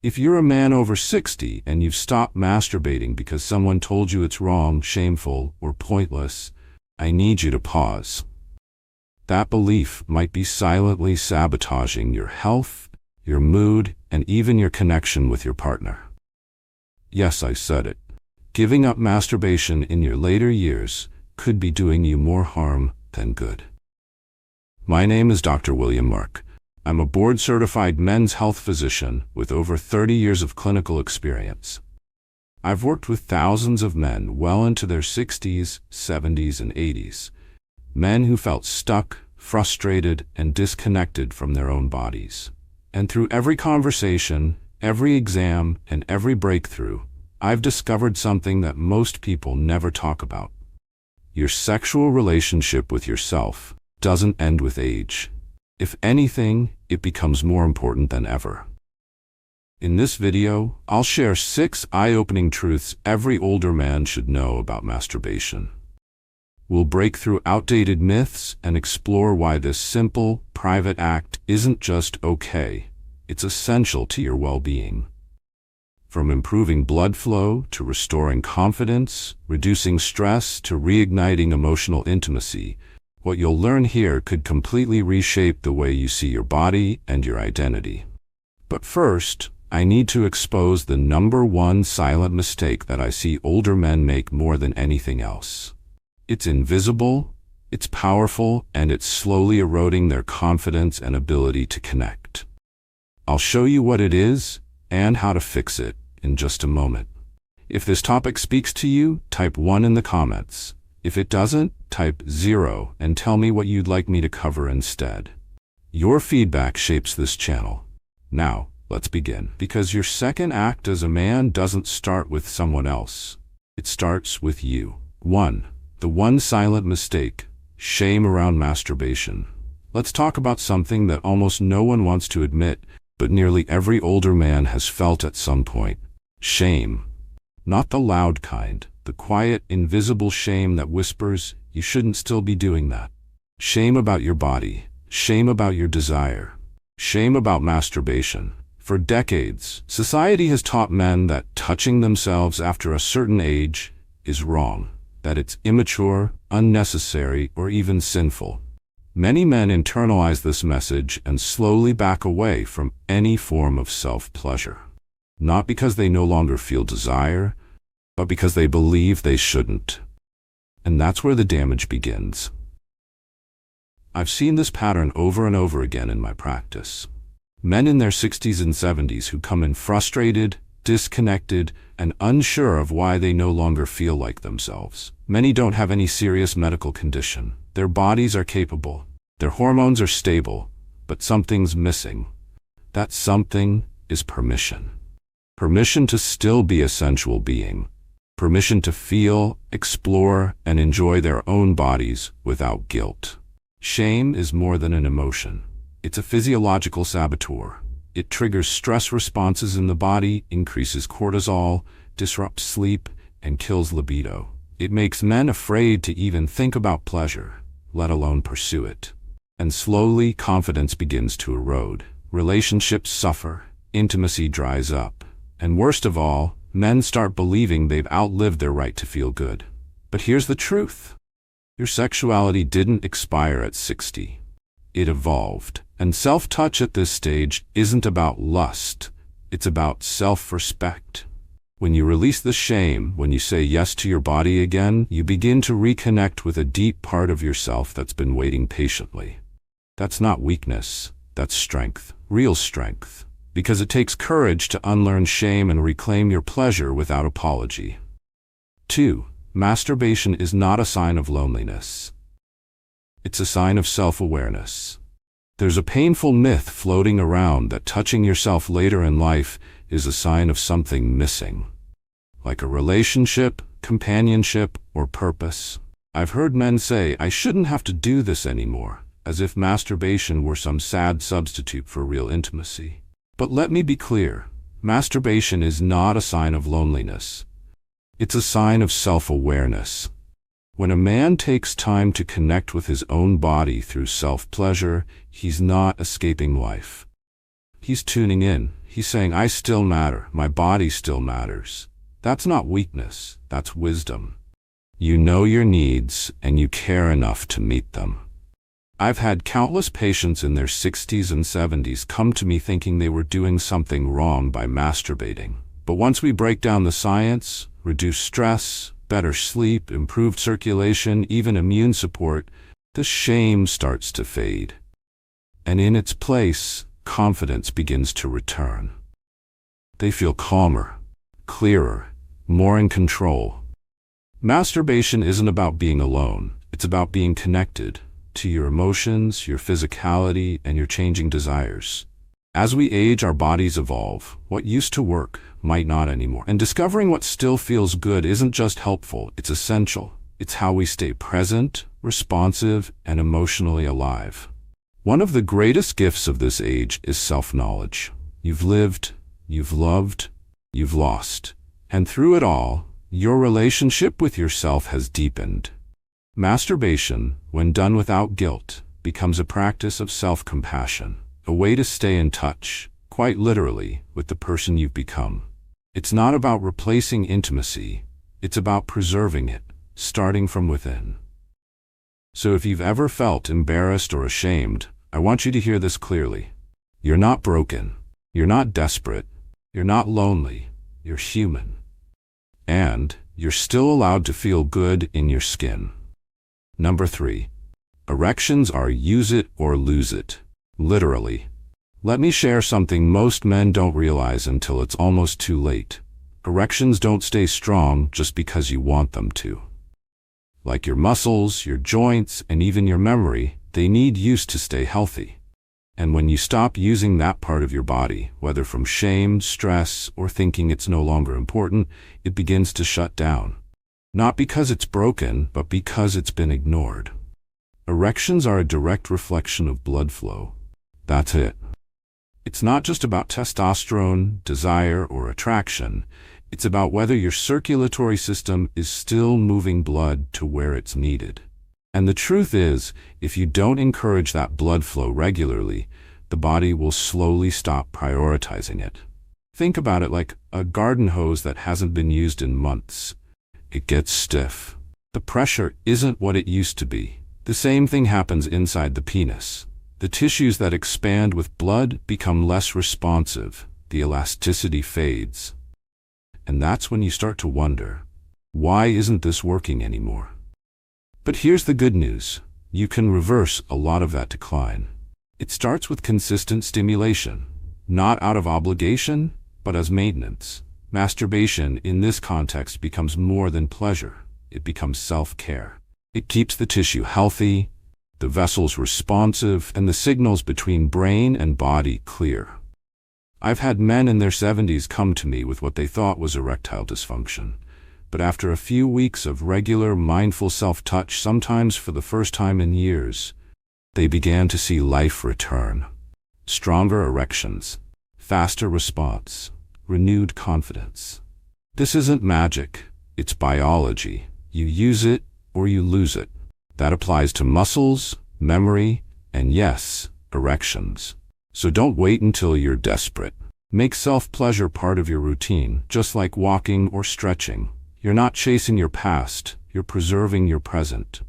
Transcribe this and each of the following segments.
If you're a man over 60 and you've stopped masturbating because someone told you it's wrong, shameful, or pointless, I need you to pause. That belief might be silently sabotaging your health, your mood, and even your connection with your partner. Yes, I said it. Giving up masturbation in your later years could be doing you more harm than good. My name is Dr. William Mark. I'm a board-certified men's health physician with over 30 years of clinical experience. I've worked with thousands of men well into their 60s, 70s, and 80s. Men who felt stuck, frustrated, and disconnected from their own bodies. And through every conversation, every exam, and every breakthrough, I've discovered something that most people never talk about. Your sexual relationship with yourself doesn't end with age. If anything, it becomes more important than ever. In this video, I'll share 6 eye-opening truths every older man should know about masturbation. We'll break through outdated myths and explore why this simple, private act isn't just okay, it's essential to your well-being. From improving blood flow to restoring confidence, reducing stress to reigniting emotional intimacy, what you'll learn here could completely reshape the way you see your body and your identity. But first, I need to expose the #1 silent mistake that I see older men make more than anything else. It's invisible, it's powerful, and it's slowly eroding their confidence and ability to connect. I'll show you what it is and how to fix it in just a moment. If this topic speaks to you, type 1 in the comments. If it doesn't, type 0 and tell me what you'd like me to cover instead. Your feedback shapes this channel. Now, let's begin. Because your second act as a man doesn't start with someone else. It starts with you. 1. The one silent mistake: shame around masturbation. Let's talk about something that almost no one wants to admit, but nearly every older man has felt at some point. Shame. Not the loud kind. The quiet, invisible shame that whispers, you shouldn't still be doing that. Shame about your body. Shame about your desire. Shame about masturbation. For decades, society has taught men that touching themselves after a certain age is wrong, that it's immature, unnecessary, or even sinful. Many men internalize this message and slowly back away from any form of self-pleasure. Not because they no longer feel desire, but because they believe they shouldn't. And that's where the damage begins. I've seen this pattern over and over again in my practice. Men in their 60s and 70s who come in frustrated, disconnected, and unsure of why they no longer feel like themselves. Many don't have any serious medical condition. Their bodies are capable. Their hormones are stable, but something's missing. That something is permission. Permission to still be a sensual being. Permission to feel, explore, and enjoy their own bodies without guilt. Shame is more than an emotion. It's a physiological saboteur. It triggers stress responses in the body, increases cortisol, disrupts sleep, and kills libido. It makes men afraid to even think about pleasure, let alone pursue it. And slowly, confidence begins to erode. Relationships suffer, intimacy dries up, and worst of all, men start believing they've outlived their right to feel good. But here's the truth. Your sexuality didn't expire at 60. It evolved. And self-touch at this stage isn't about lust. It's about self-respect. When you release the shame, when you say yes to your body again, you begin to reconnect with a deep part of yourself that's been waiting patiently. That's not weakness. That's strength. Real strength. Because it takes courage to unlearn shame and reclaim your pleasure without apology. 2. Masturbation is not a sign of loneliness. It's a sign of self-awareness. There's a painful myth floating around that touching yourself later in life is a sign of something missing. Like a relationship, companionship, or purpose. I've heard men say, I shouldn't have to do this anymore, as if masturbation were some sad substitute for real intimacy. But let me be clear, masturbation is not a sign of loneliness. It's a sign of self-awareness. When a man takes time to connect with his own body through self-pleasure, he's not escaping life. He's tuning in. He's saying, I still matter. My body still matters. That's not weakness. That's wisdom. You know your needs, and you care enough to meet them. I've had countless patients in their 60s and 70s come to me thinking they were doing something wrong by masturbating. But once we break down the science, reduce stress, better sleep, improved circulation, even immune support, the shame starts to fade. And in its place, confidence begins to return. They feel calmer, clearer, more in control. Masturbation isn't about being alone. It's about being connected to your emotions, your physicality, and your changing desires. As we age, our bodies evolve. What used to work might not anymore. And discovering what still feels good isn't just helpful, it's essential. It's how we stay present, responsive, and emotionally alive. One of the greatest gifts of this age is self-knowledge. You've lived, you've loved, you've lost. And through it all, your relationship with yourself has deepened. Masturbation, when done without guilt, becomes a practice of self-compassion, a way to stay in touch, quite literally, with the person you've become. It's not about replacing intimacy, it's about preserving it, starting from within. So if you've ever felt embarrassed or ashamed, I want you to hear this clearly. You're not broken, you're not desperate, you're not lonely, you're human. And you're still allowed to feel good in your skin. Number 3. Erections are use it or lose it. Literally. Let me share something most men don't realize until it's almost too late. Erections don't stay strong just because you want them to. Like your muscles, your joints, and even your memory, they need use to stay healthy. And when you stop using that part of your body, whether from shame, stress, or thinking it's no longer important, it begins to shut down. Not because it's broken, but because it's been ignored. Erections are a direct reflection of blood flow. That's it. It's not just about testosterone, desire, or attraction. It's about whether your circulatory system is still moving blood to where it's needed. And the truth is, if you don't encourage that blood flow regularly, the body will slowly stop prioritizing it. Think about it like a garden hose that hasn't been used in months. It gets stiff. The pressure isn't what it used to be. The same thing happens inside the penis. The tissues that expand with blood become less responsive. The elasticity fades. And that's when you start to wonder, why isn't this working anymore? But here's the good news. You can reverse a lot of that decline. It starts with consistent stimulation, not out of obligation, but as maintenance. Masturbation in this context becomes more than pleasure. It becomes self-care. It keeps the tissue healthy, the vessels responsive, and the signals between brain and body clear. I've had men in their 70s come to me with what they thought was erectile dysfunction. But after a few weeks of regular, mindful self-touch, sometimes for the first time in years, they began to see life return. Stronger erections, faster response, renewed confidence. This isn't magic, it's biology. You use it or you lose it. That applies to muscles, memory, and yes, erections. So don't wait until you're desperate. Make self-pleasure part of your routine, just like walking or stretching. You're not chasing your past, you're preserving your present.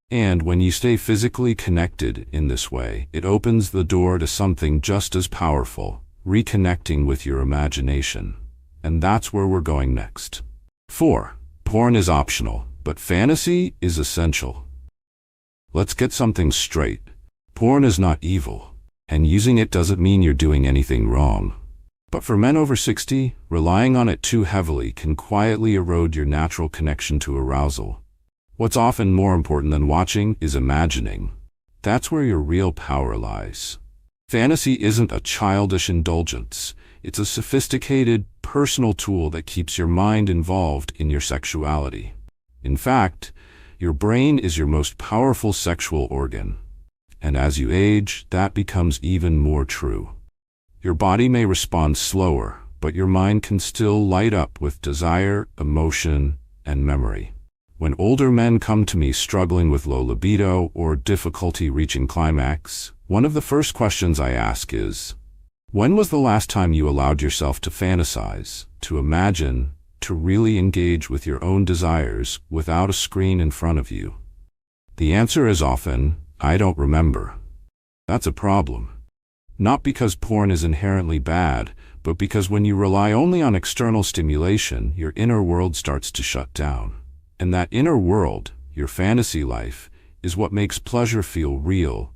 And when you stay physically connected in this way, it opens the door to something just as powerful, reconnecting with your imagination. And that's where we're going next. 4. Porn is optional, but fantasy is essential. Let's get something straight. Porn is not evil, and using it doesn't mean you're doing anything wrong. But for men over 60, relying on it too heavily can quietly erode your natural connection to arousal. What's often more important than watching is imagining. That's where your real power lies. Fantasy isn't a childish indulgence. It's a sophisticated, personal tool that keeps your mind involved in your sexuality. In fact, your brain is your most powerful sexual organ. And as you age, that becomes even more true. Your body may respond slower, but your mind can still light up with desire, emotion, and memory. When older men come to me struggling with low libido or difficulty reaching climax, one of the first questions I ask is, When was the last time you allowed yourself to fantasize, to imagine, to really engage with your own desires without a screen in front of you? The answer is often, I don't remember. That's a problem. Not because porn is inherently bad, but because when you rely only on external stimulation, your inner world starts to shut down. And that inner world, your fantasy life, is what makes pleasure feel real,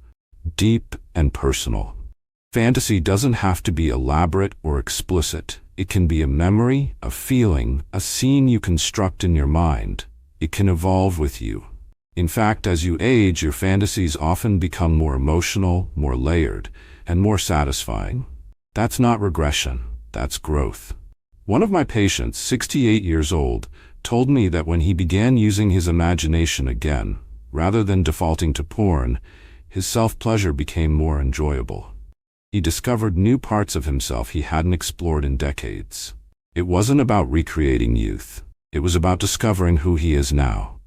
deep, and personal. Fantasy doesn't have to be elaborate or explicit. It can be a memory, a feeling, a scene you construct in your mind. It can evolve with you. In fact, as you age, your fantasies often become more emotional, more layered, and more satisfying. That's not regression, that's growth. One of my patients, 68 years old, told me that when he began using his imagination again, rather than defaulting to porn, his self-pleasure became more enjoyable. He discovered new parts of himself he hadn't explored in decades. It wasn't about recreating youth. It was about discovering who he is now.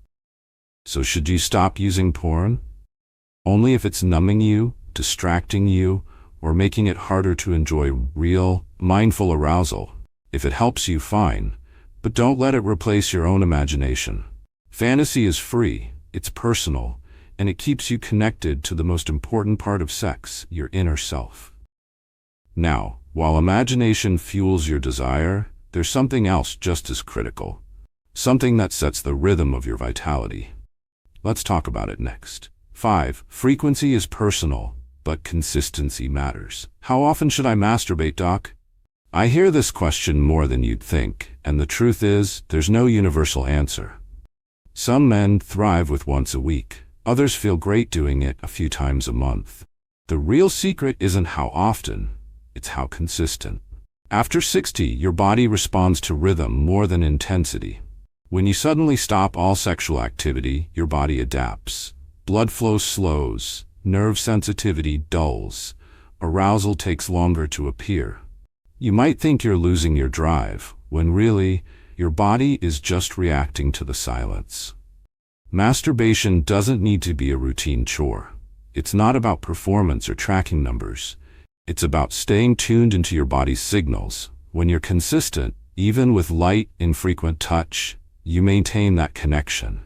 So should you stop using porn? Only if it's numbing you, distracting you, or making it harder to enjoy real, mindful arousal. If it helps you, fine, but don't let it replace your own imagination. Fantasy is free, it's personal, and it keeps you connected to the most important part of sex, your inner self. Now, while imagination fuels your desire, there's something else just as critical. Something that sets the rhythm of your vitality. Let's talk about it next. 5. Frequency is personal, but consistency matters. How often should I masturbate, doc? I hear this question more than you'd think, and the truth is, there's no universal answer. Some men thrive with once a week. Others feel great doing it a few times a month. The real secret isn't how often, it's how consistent. After 60, your body responds to rhythm more than intensity. When you suddenly stop all sexual activity, your body adapts. Blood flow slows, nerve sensitivity dulls, arousal takes longer to appear. You might think you're losing your drive, when really, your body is just reacting to the silence. Masturbation doesn't need to be a routine chore. It's not about performance or tracking numbers. It's about staying tuned into your body's signals. When you're consistent, even with light, infrequent touch, you maintain that connection.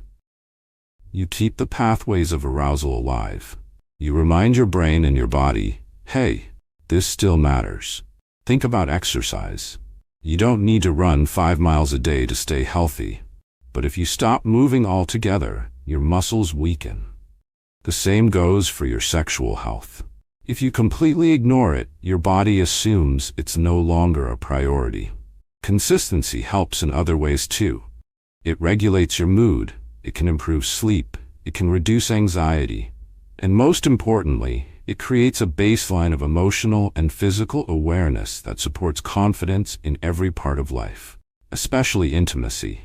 You keep the pathways of arousal alive. You remind your brain and your body, hey, this still matters. Think about exercise. You don't need to run 5 miles a day to stay healthy. But if you stop moving altogether, your muscles weaken. The same goes for your sexual health. If you completely ignore it, your body assumes it's no longer a priority. Consistency helps in other ways too. It regulates your mood, it can improve sleep, it can reduce anxiety, and most importantly, it creates a baseline of emotional and physical awareness that supports confidence in every part of life, especially intimacy.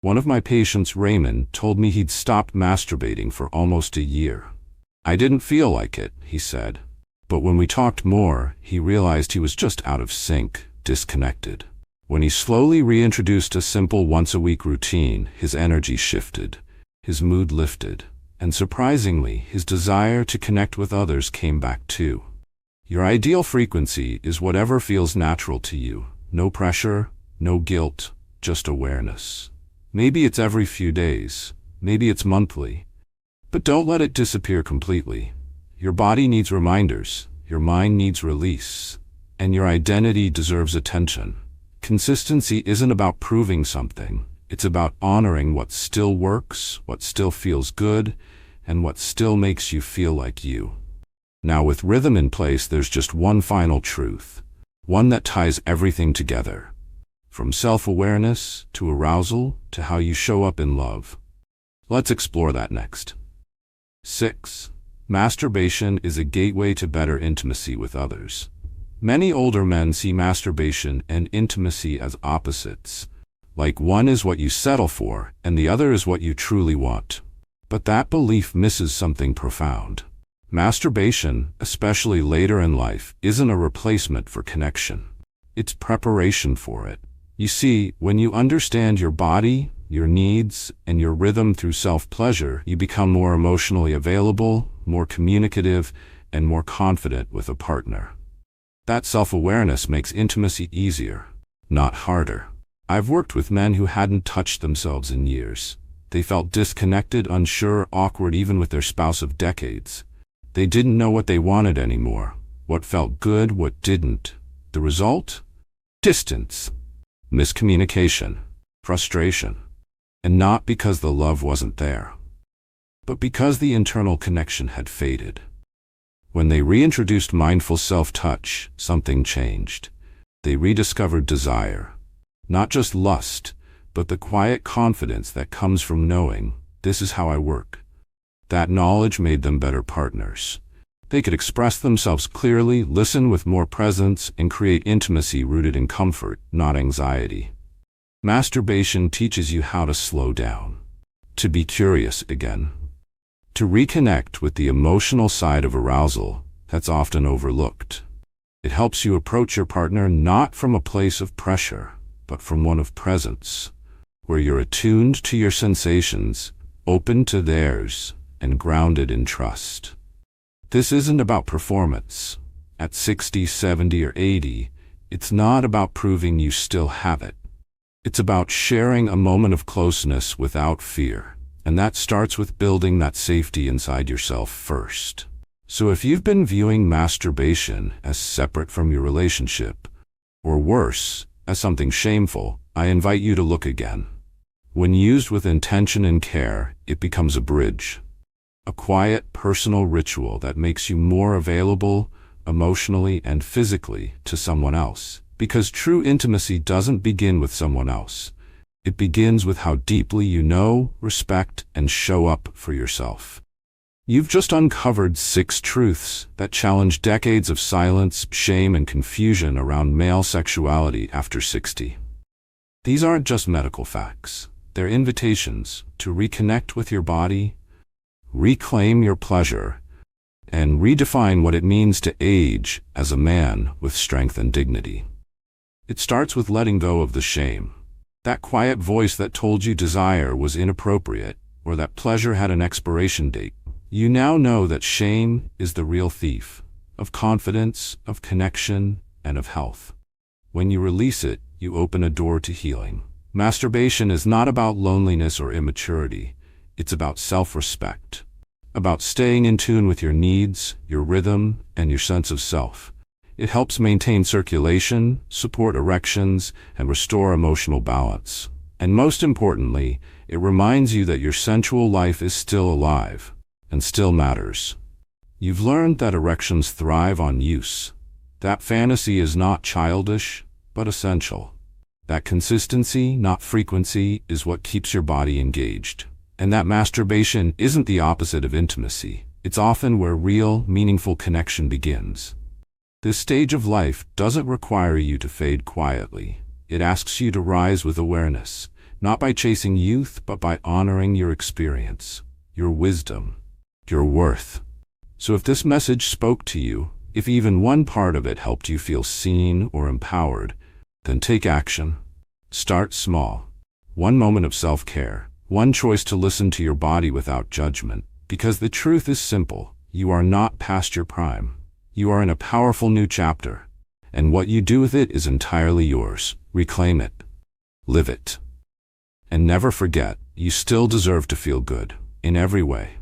One of my patients, Raymond, told me he'd stopped masturbating for almost a year. I didn't feel like it, he said. But when we talked more, he realized he was just out of sync, disconnected. When he slowly reintroduced a simple once-a-week routine, his energy shifted, his mood lifted, and surprisingly, his desire to connect with others came back too. Your ideal frequency is whatever feels natural to you. No pressure, no guilt, just awareness. Maybe it's every few days, maybe it's monthly, but don't let it disappear completely. Your body needs reminders, your mind needs release, and your identity deserves attention. Consistency isn't about proving something, it's about honoring what still works, what still feels good, and what still makes you feel like you. Now with rhythm in place, there's just one final truth, one that ties everything together. From self-awareness, to arousal, to how you show up in love. Let's explore that next. 6. Masturbation is a gateway to better intimacy with others. Many older men see masturbation and intimacy as opposites, like one is what you settle for, and the other is what you truly want. But that belief misses something profound. Masturbation, especially later in life, isn't a replacement for connection. It's preparation for it. You see, when you understand your body, your needs, and your rhythm through self-pleasure, you become more emotionally available, more communicative, and more confident with a partner. That self-awareness makes intimacy easier, not harder. I've worked with men who hadn't touched themselves in years. They felt disconnected, unsure, awkward even with their spouse of decades. They didn't know what they wanted anymore, what felt good, what didn't. The result? Distance, miscommunication, frustration. And not because the love wasn't there, but because the internal connection had faded. When they reintroduced mindful self-touch, something changed. They rediscovered desire. Not just lust, but the quiet confidence that comes from knowing, this is how I work. That knowledge made them better partners. They could express themselves clearly, listen with more presence, and create intimacy rooted in comfort, not anxiety. Masturbation teaches you how to slow down, to be curious again, to reconnect with the emotional side of arousal that's often overlooked. It helps you approach your partner not from a place of pressure, but from one of presence, where you're attuned to your sensations, open to theirs, and grounded in trust. This isn't about performance. At 60, 70, or 80, it's not about proving you still have it. It's about sharing a moment of closeness without fear, and that starts with building that safety inside yourself first. So if you've been viewing masturbation as separate from your relationship, or worse, as something shameful, I invite you to look again. When used with intention and care, it becomes a bridge. A quiet, personal ritual that makes you more available, emotionally and physically, to someone else. Because true intimacy doesn't begin with someone else. It begins with how deeply you know, respect, and show up for yourself. You've just uncovered 6 truths that challenge decades of silence, shame, and confusion around male sexuality after 60. These aren't just medical facts. They're invitations to reconnect with your body, reclaim your pleasure, and redefine what it means to age as a man with strength and dignity. It starts with letting go of the shame. That quiet voice that told you desire was inappropriate, or that pleasure had an expiration date. You now know that shame is the real thief of confidence, of connection, and of health. When you release it, you open a door to healing. Masturbation is not about loneliness or immaturity. It's about self-respect, about staying in tune with your needs, your rhythm, and your sense of self. It helps maintain circulation, support erections, and restore emotional balance. And most importantly, it reminds you that your sensual life is still alive and still matters. You've learned that erections thrive on use. That fantasy is not childish, but essential. That consistency, not frequency, is what keeps your body engaged. And that masturbation isn't the opposite of intimacy. It's often where real, meaningful connection begins. This stage of life doesn't require you to fade quietly. It asks you to rise with awareness, not by chasing youth, but by honoring your experience, your wisdom, your worth. So if this message spoke to you, if even one part of it helped you feel seen or empowered, then take action. Start small. One moment of self-care, one choice to listen to your body without judgment. Because the truth is simple, you are not past your prime. You are in a powerful new chapter, and what you do with it is entirely yours. Reclaim it. Live it. And never forget, you still deserve to feel good, in every way.